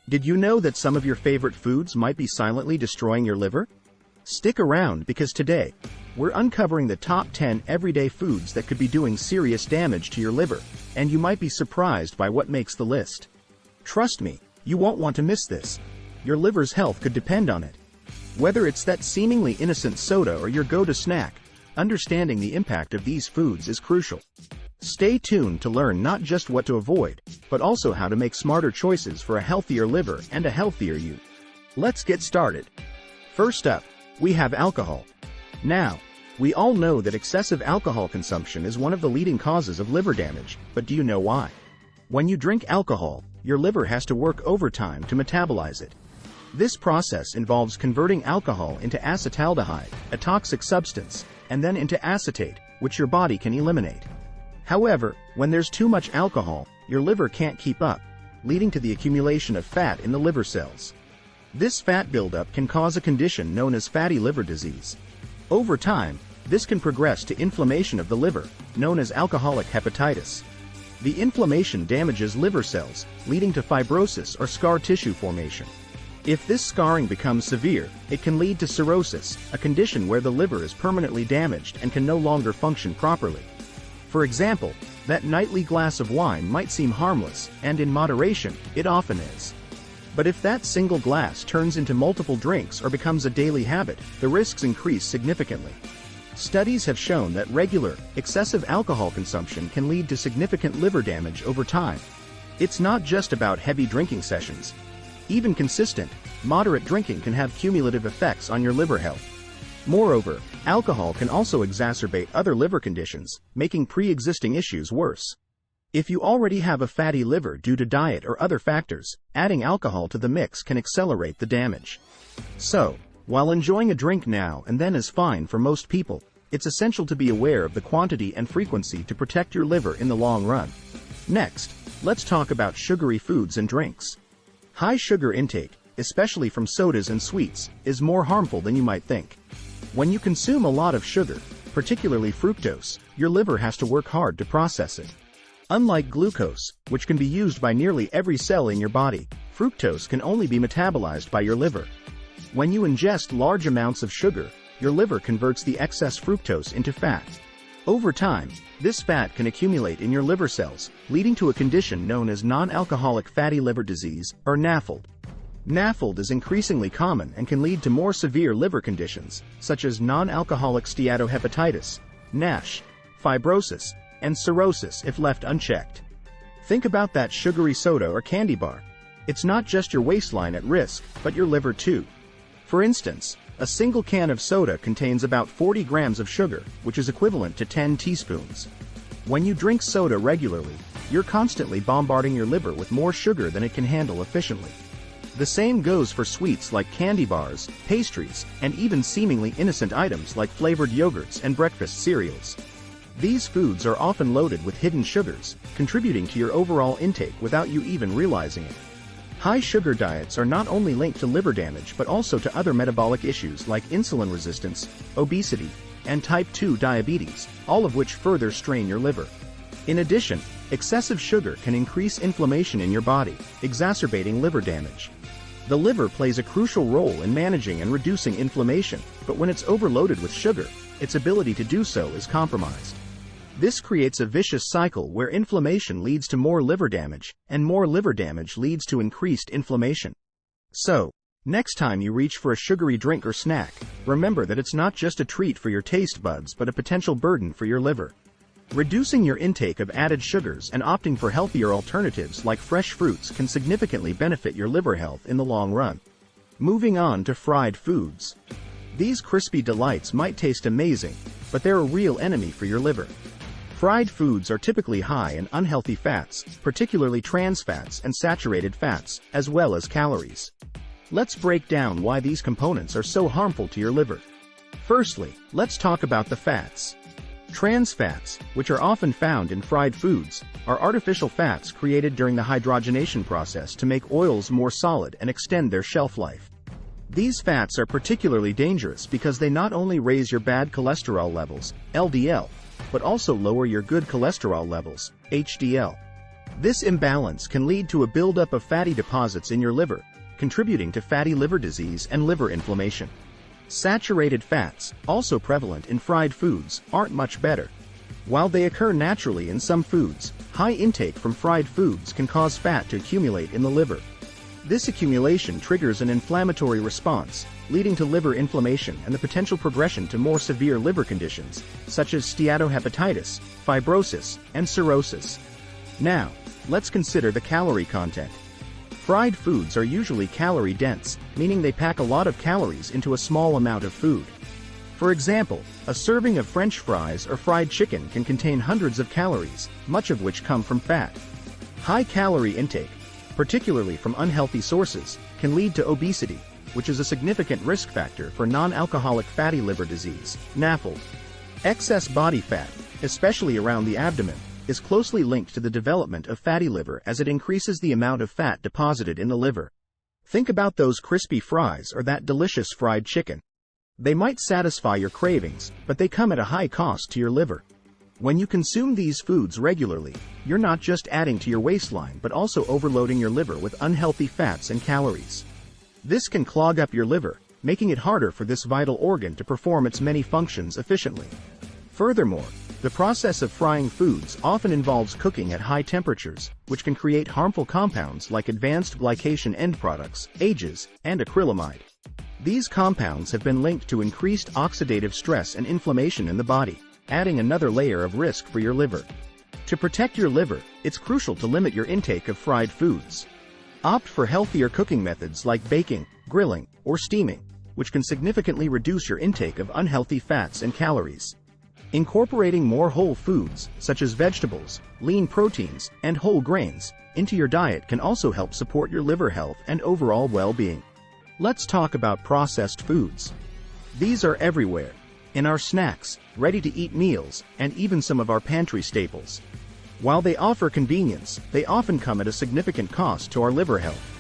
Did you know that some of your favorite foods might be silently destroying your liver? Stick around because today, we're uncovering the top 10 everyday foods that could be doing serious damage to your liver, and you might be surprised by what makes the list. Trust me, you won't want to miss this. Your liver's health could depend on it. Whether it's that seemingly innocent soda or your go-to snack, understanding the impact of these foods is crucial. Stay tuned to learn not just what to avoid, but also how to make smarter choices for a healthier liver and a healthier you. Let's get started. First up, we have alcohol. Now, we all know that excessive alcohol consumption is one of the leading causes of liver damage, but do you know why? When you drink alcohol, your liver has to work overtime to metabolize it. This process involves converting alcohol into acetaldehyde, a toxic substance, and then into acetate, which your body can eliminate. However, when there's too much alcohol, your liver can't keep up, leading to the accumulation of fat in the liver cells. This fat buildup can cause a condition known as fatty liver disease. Over time, this can progress to inflammation of the liver, known as alcoholic hepatitis. The inflammation damages liver cells, leading to fibrosis or scar tissue formation. If this scarring becomes severe, it can lead to cirrhosis, a condition where the liver is permanently damaged and can no longer function properly. For example, that nightly glass of wine might seem harmless, and in moderation, it often is. But if that single glass turns into multiple drinks or becomes a daily habit, the risks increase significantly. Studies have shown that regular, excessive alcohol consumption can lead to significant liver damage over time. It's not just about heavy drinking sessions. Even consistent, moderate drinking can have cumulative effects on your liver health. Moreover, alcohol can also exacerbate other liver conditions, making pre-existing issues worse. If you already have a fatty liver due to diet or other factors, adding alcohol to the mix can accelerate the damage. So, while enjoying a drink now and then is fine for most people, it's essential to be aware of the quantity and frequency to protect your liver in the long run. Next, let's talk about sugary foods and drinks. High sugar intake, especially from sodas and sweets, is more harmful than you might think. When you consume a lot of sugar, particularly fructose, your liver has to work hard to process it. Unlike glucose, which can be used by nearly every cell in your body, fructose can only be metabolized by your liver. When you ingest large amounts of sugar, your liver converts the excess fructose into fat. Over time, this fat can accumulate in your liver cells, leading to a condition known as non-alcoholic fatty liver disease, or NAFLD. NAFLD is increasingly common and can lead to more severe liver conditions, such as non-alcoholic steatohepatitis, NASH, fibrosis, and cirrhosis if left unchecked. Think about that sugary soda or candy bar. It's not just your waistline at risk, but your liver too. For instance, a single can of soda contains about 40 grams of sugar, which is equivalent to 10 teaspoons. When you drink soda regularly, you're constantly bombarding your liver with more sugar than it can handle efficiently. The same goes for sweets like candy bars, pastries, and even seemingly innocent items like flavored yogurts and breakfast cereals. These foods are often loaded with hidden sugars, contributing to your overall intake without you even realizing it. High sugar diets are not only linked to liver damage but also to other metabolic issues like insulin resistance, obesity, and type 2 diabetes, all of which further strain your liver. In addition, excessive sugar can increase inflammation in your body, exacerbating liver damage. The liver plays a crucial role in managing and reducing inflammation, but when it's overloaded with sugar, its ability to do so is compromised. This creates a vicious cycle where inflammation leads to more liver damage, and more liver damage leads to increased inflammation. So, next time you reach for a sugary drink or snack, remember that it's not just a treat for your taste buds but a potential burden for your liver. Reducing your intake of added sugars and opting for healthier alternatives like fresh fruits can significantly benefit your liver health in the long run. Moving on to fried foods. These crispy delights might taste amazing, but they're a real enemy for your liver. Fried foods are typically high in unhealthy fats, particularly trans fats and saturated fats, as well as calories. Let's break down why these components are so harmful to your liver. Firstly, let's talk about the fats. Trans fats, which are often found in fried foods, are artificial fats created during the hydrogenation process to make oils more solid and extend their shelf life. These fats are particularly dangerous because they not only raise your bad cholesterol levels, LDL, but also lower your good cholesterol levels, HDL. This imbalance can lead to a buildup of fatty deposits in your liver, contributing to fatty liver disease and liver inflammation. Saturated fats, also prevalent in fried foods, aren't much better. While they occur naturally in some foods, high intake from fried foods can cause fat to accumulate in the liver. This accumulation triggers an inflammatory response, leading to liver inflammation and the potential progression to more severe liver conditions, such as steatohepatitis, fibrosis, and cirrhosis. Now, let's consider the calorie content. Fried foods are usually calorie-dense, meaning they pack a lot of calories into a small amount of food. For example, a serving of French fries or fried chicken can contain hundreds of calories, much of which come from fat. High-calorie intake, particularly from unhealthy sources, can lead to obesity, which is a significant risk factor for non-alcoholic fatty liver disease, NAFLD. Excess body fat, especially around the abdomen, is closely linked to the development of fatty liver as it increases the amount of fat deposited in the liver. Think about those crispy fries or that delicious fried chicken. They might satisfy your cravings, but they come at a high cost to your liver. When you consume these foods regularly, you're not just adding to your waistline but also overloading your liver with unhealthy fats and calories. This can clog up your liver, making it harder for this vital organ to perform its many functions efficiently. Furthermore, the process of frying foods often involves cooking at high temperatures, which can create harmful compounds like advanced glycation end products, AGEs, and acrylamide. These compounds have been linked to increased oxidative stress and inflammation in the body, adding another layer of risk for your liver. To protect your liver, it's crucial to limit your intake of fried foods. Opt for healthier cooking methods like baking, grilling, or steaming, which can significantly reduce your intake of unhealthy fats and calories. Incorporating more whole foods, such as vegetables, lean proteins, and whole grains, into your diet can also help support your liver health and overall well-being. Let's talk about processed foods. These are everywhere, in our snacks, ready-to-eat meals, and even some of our pantry staples. While they offer convenience, they often come at a significant cost to our liver health.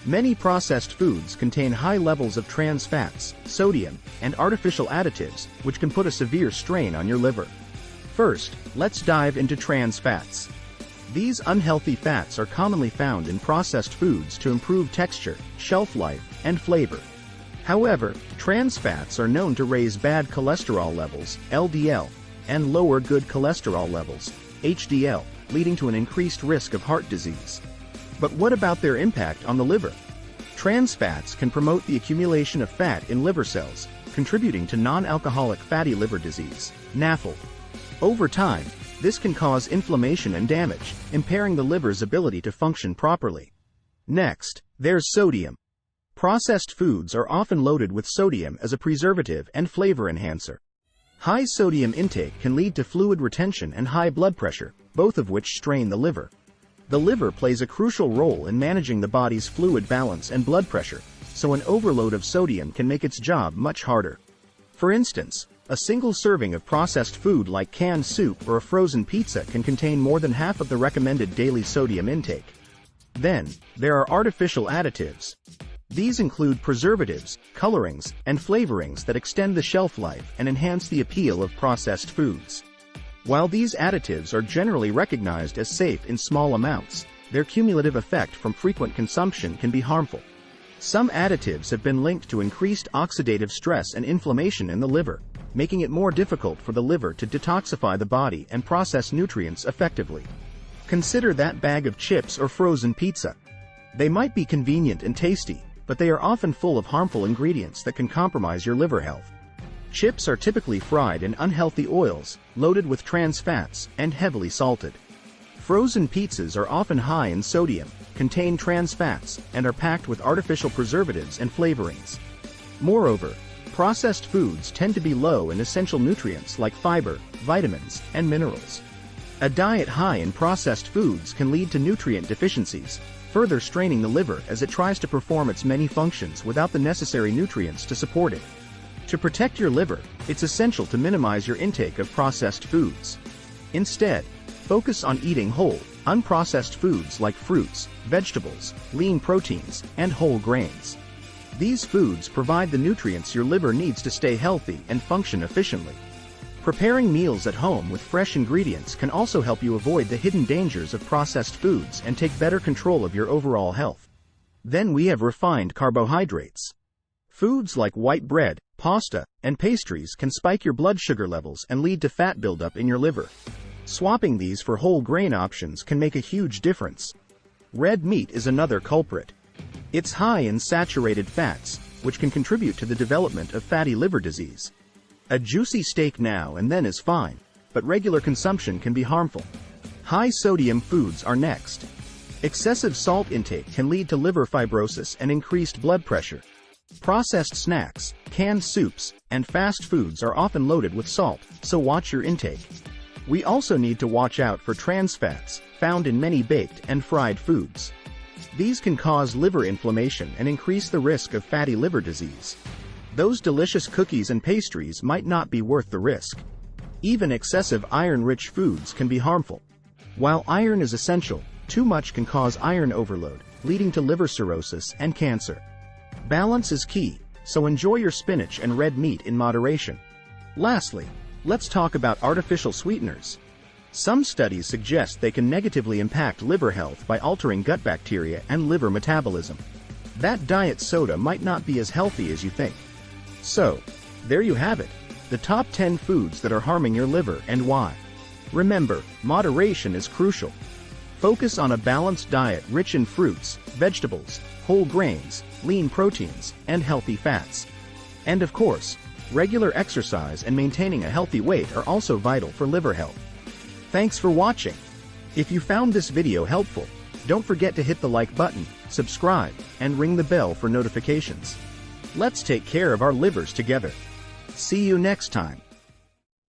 Many processed foods contain high levels of trans fats, sodium, and artificial additives, which can put a severe strain on your liver. First, let's dive into trans fats. These unhealthy fats are commonly found in processed foods to improve texture, shelf life, and flavor. However, trans fats are known to raise bad cholesterol levels, LDL, and lower good cholesterol levels, HDL, leading to an increased risk of heart disease. But what about their impact on the liver? Trans fats can promote the accumulation of fat in liver cells, contributing to non-alcoholic fatty liver disease, NAFLD. Over time, this can cause inflammation and damage, impairing the liver's ability to function properly. Next, there's sodium. Processed foods are often loaded with sodium as a preservative and flavor enhancer. High sodium intake can lead to fluid retention and high blood pressure, both of which strain the liver. The liver plays a crucial role in managing the body's fluid balance and blood pressure, so an overload of sodium can make its job much harder. For instance, a single serving of processed food like canned soup or a frozen pizza can contain more than half of the recommended daily sodium intake. Then, there are artificial additives. These include preservatives, colorings, and flavorings that extend the shelf life and enhance the appeal of processed foods. While these additives are generally recognized as safe in small amounts, their cumulative effect from frequent consumption can be harmful. Some additives have been linked to increased oxidative stress and inflammation in the liver, making it more difficult for the liver to detoxify the body and process nutrients effectively. Consider that bag of chips or frozen pizza. They might be convenient and tasty, but they are often full of harmful ingredients that can compromise your liver health. Chips are typically fried in unhealthy oils, loaded with trans fats, and heavily salted. Frozen pizzas are often high in sodium, contain trans fats, and are packed with artificial preservatives and flavorings. Moreover, processed foods tend to be low in essential nutrients like fiber, vitamins, and minerals. A diet high in processed foods can lead to nutrient deficiencies, further straining the liver as it tries to perform its many functions without the necessary nutrients to support it. To protect your liver, it's essential to minimize your intake of processed foods. Instead, focus on eating whole, unprocessed foods like fruits, vegetables, lean proteins, and whole grains. These foods provide the nutrients your liver needs to stay healthy and function efficiently. Preparing meals at home with fresh ingredients can also help you avoid the hidden dangers of processed foods and take better control of your overall health. Then we have refined carbohydrates. Foods like white bread, pasta, and pastries can spike your blood sugar levels and lead to fat buildup in your liver. Swapping these for whole grain options can make a huge difference. Red meat is another culprit. It's high in saturated fats, which can contribute to the development of fatty liver disease. A juicy steak now and then is fine, but regular consumption can be harmful. High-sodium foods are next. Excessive salt intake can lead to liver fibrosis and increased blood pressure. Processed snacks, canned soups, and fast foods are often loaded with salt, so watch your intake. We also need to watch out for trans fats, found in many baked and fried foods. These can cause liver inflammation and increase the risk of fatty liver disease. Those delicious cookies and pastries might not be worth the risk. Even excessive iron-rich foods can be harmful. While iron is essential, too much can cause iron overload, leading to liver cirrhosis and cancer. Balance is key, so enjoy your spinach and red meat in moderation. Lastly, let's talk about artificial sweeteners. Some studies suggest they can negatively impact liver health by altering gut bacteria and liver metabolism. That diet soda might not be as healthy as you think. So, there you have it, the top 10 foods that are harming your liver and why. Remember, moderation is crucial. Focus on a balanced diet rich in fruits, vegetables, whole grains, lean proteins, and healthy fats. And of course, regular exercise and maintaining a healthy weight are also vital for liver health. Thanks for watching. If you found this video helpful, don't forget to hit the like button, subscribe, and ring the bell for notifications. Let's take care of our livers together. See you next time.